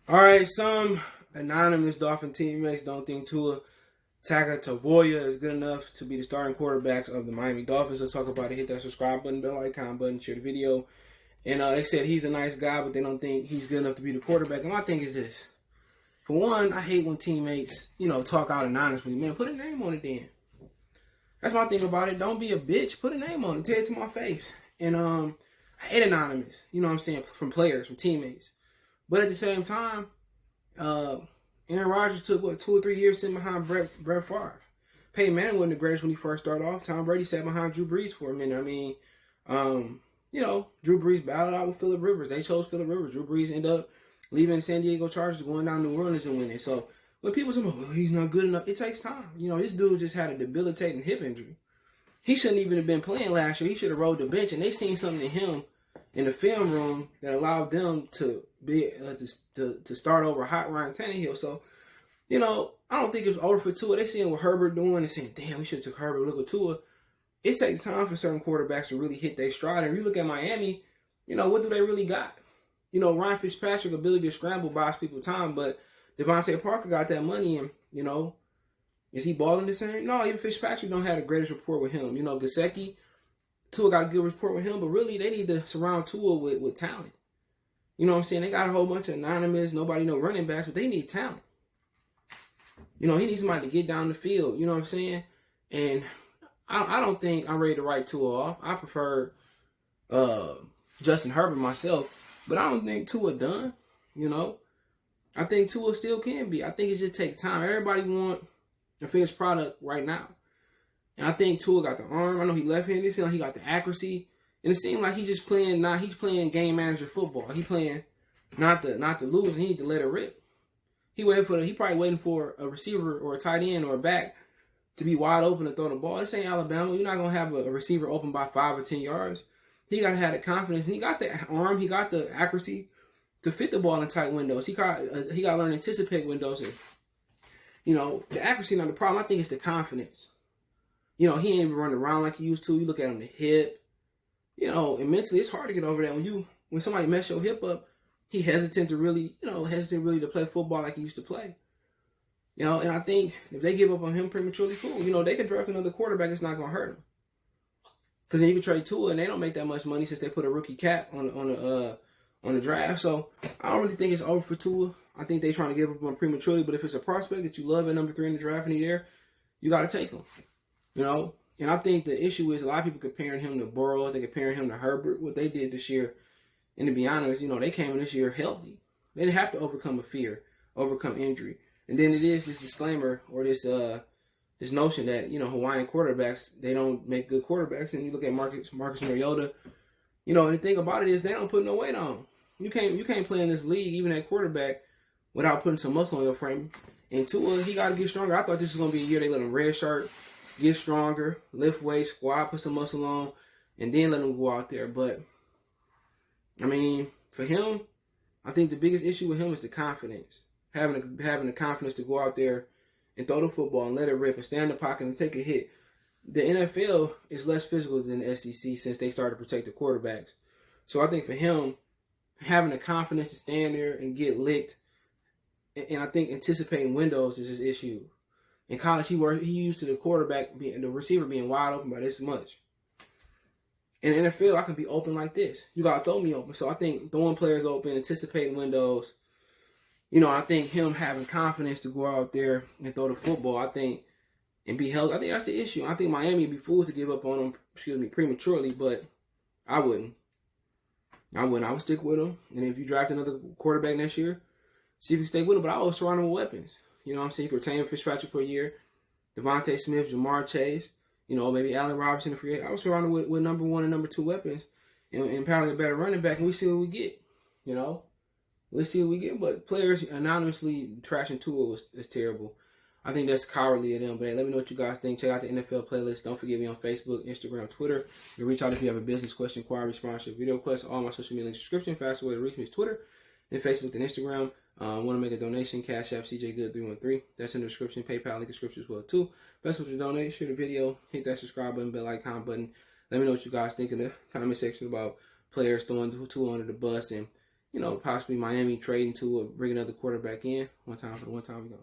All right, some anonymous Dolphin teammates don't think Tua Tagovailoa is good enough to be the starting quarterbacks of the Miami Dolphins. Let's talk about it. Hit that subscribe button, bell icon button, share the video. And they said he's a nice guy, but they don't think he's good enough to be the quarterback. And my thing is this. For one, I hate when teammates, talk out anonymously. Man, put a name on it then. That's my thing about it. Don't be a bitch. Put a name on it. Tell it to my face. And I hate anonymous, from players, from teammates. But at the same time, Aaron Rodgers took, 2 or 3 years sitting behind Brett Favre. Peyton Manning wasn't the greatest when he first started off. Tom Brady sat behind Drew Brees for a minute. I mean, Drew Brees battled out with Phillip Rivers. They chose Phillip Rivers. Drew Brees ended up leaving the San Diego Chargers, going down to New Orleans and winning. So when people say, he's not good enough, it takes time. This dude just had a debilitating hip injury. He shouldn't even have been playing last year. He should have rolled the bench, and they seen something in him in the film room that allowed them to be to start over hot Ryan Tannehill. So, I don't think it was over for Tua. They seeing what Herbert doing and saying, damn, we should have took Herbert. Look at Tua. It takes time for certain quarterbacks to really hit their stride. And if you look at Miami, what do they really got? Ryan Fitzpatrick ability to scramble buys people time, but Devontae Parker got that money, and is he balling the same? No, even Fitzpatrick don't have the greatest rapport with him. Gesicki, Tua got a good rapport with him, but really they need to surround Tua with talent. You know what I'm saying? They got a whole bunch of anonymous, nobody know running backs, but they need talent. He needs somebody to get down the field. You know what I'm saying? And I don't think I'm ready to write Tua off. I prefer Justin Herbert myself, but I don't think Tua done. I think Tua still can be. I think it just takes time. Everybody want a finished product right now. And I think Tua got the arm. I know he left-handed. He got the accuracy. And it seemed like he's playing game manager football. He playing not to lose, and he need to let it rip. He probably waiting for a receiver or a tight end or a back to be wide open to throw the ball. This ain't Alabama. You're not gonna have a receiver open by 5 or 10 yards. He gotta have the confidence. And he got the arm. He got the accuracy to fit the ball in tight windows. He got to learn to anticipate windows. And the accuracy not the problem. I think it's the confidence. He ain't even running around like he used to. You look at him, the hip. And mentally, it's hard to get over that. When somebody mess your hip up, he hesitant to really to play football like he used to play. And I think if they give up on him prematurely, cool. They could draft another quarterback. It's not gonna hurt him. Because then you can trade Tua, and they don't make that much money since they put a rookie cap on the draft. So I don't really think it's over for Tua. I think they're trying to give up on him prematurely. But if it's a prospect that you love at number 3 in the draft and he's there, you got to take him. And I think the issue is a lot of people comparing him to Burrow. They're comparing him to Herbert, what they did this year. And to be honest, they came in this year healthy. They didn't have to overcome a fear, overcome injury. And then it is this disclaimer or this notion that, Hawaiian quarterbacks, they don't make good quarterbacks. And you look at Marcus Mariota, and the thing about it is they don't put no weight on. You can't play in this league, even at quarterback, without putting some muscle on your frame. And Tua, he got to get stronger. I thought this was going to be a year they let him redshirt, get stronger, lift weights, squat, put some muscle on, and then let him go out there. But, I mean, for him, I think the biggest issue with him is the confidence. Having the confidence to go out there and throw the football and let it rip and stand in the pocket and take a hit. The NFL is less physical than the SEC since they started to protect the quarterbacks. So I think for him, having the confidence to stand there and get licked, and I think anticipating windows is his issue. In college, he used to the receiver being wide open by this much. In the NFL, I can be open like this. You got to throw me open. So I think throwing players open, anticipating windows, I think him having confidence to go out there and throw the football, and be healthy, I think that's the issue. I think Miami would be fools to give up on him, prematurely, but I wouldn't. I would stick with him. And if you draft another quarterback next year, see if you stay with him. But I would surround him with weapons. You know what I'm saying? You could retain Fitzpatrick for a year. Devontae Smith, Jamar Chase, maybe Allen Robinson. I was surrounded with number 1 and number 2 weapons and probably a better running back, and we see what we get. Let's see what we get. But players anonymously trashing Tua is terrible. I think that's cowardly of them. But hey, let me know what you guys think. Check out the NFL playlist. Don't forget me on Facebook, Instagram, Twitter. You can reach out if you have a business question, inquiry, sponsorship, video request. All my social media links, description. Fastest way to reach me is Twitter, then Facebook, and Instagram. Want to make a donation? Cash App CJ Good 313. That's in the description. PayPal link description as well too. Best way to donate. Share the video. Hit that subscribe button, bell icon button. Let me know what you guys think in the comment section about players throwing Tua under the bus and possibly Miami trading to bring another quarterback in. One time we go.